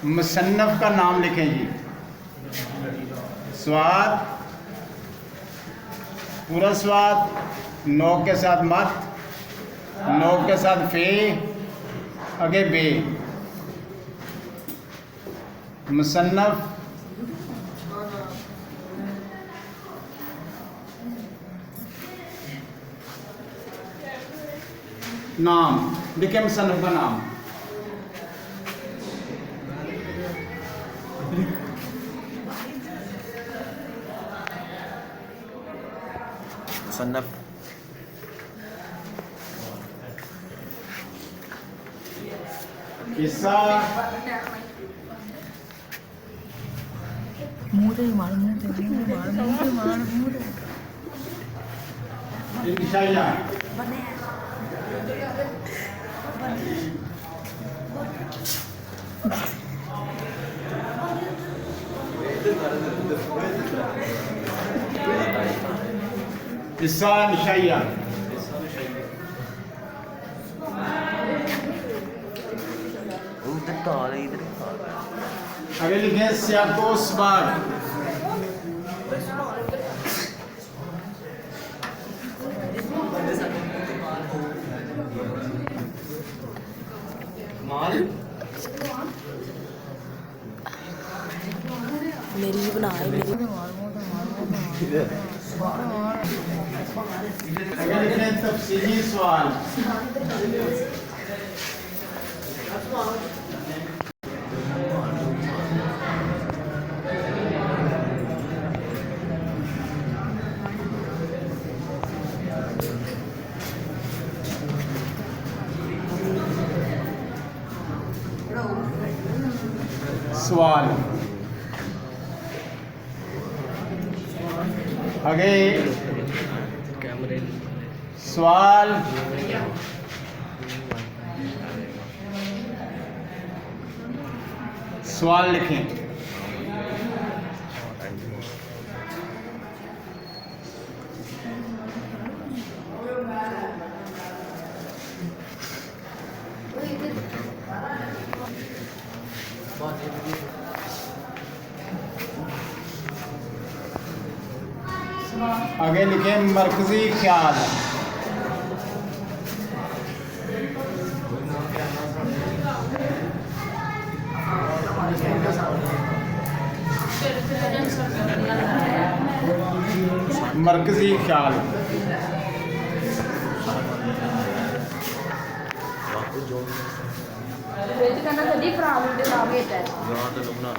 मुसन्नफ़ का नाम लिखें जी। स्वाद, पूरा स्वाद, नौ के साथ मत, नौ के साथ फे, आगे बे। मुसन्नफ़ नाम लिखे, मुसन्नफ़ का नाम। मुसन्नफ़ किस्सा, इंशाअल्लाह, किस्सा निशाइया, उधर काल है, इधर आगे लिखे सियाको सबार। मेरी भी बना है मेरी आगे लिखे तफसीली सवाल। सवाल आगे सवाल, सवाल लिखें। आगे लिखें मरकजी ख्याल। मरकजी ख्याल, वाकई जो ਵਿੱਚ ਕਹਿੰਦਾ ਕਦੀ ਫਰਾਮ ਦੇ ਲਾ ਕੇ जान तो बना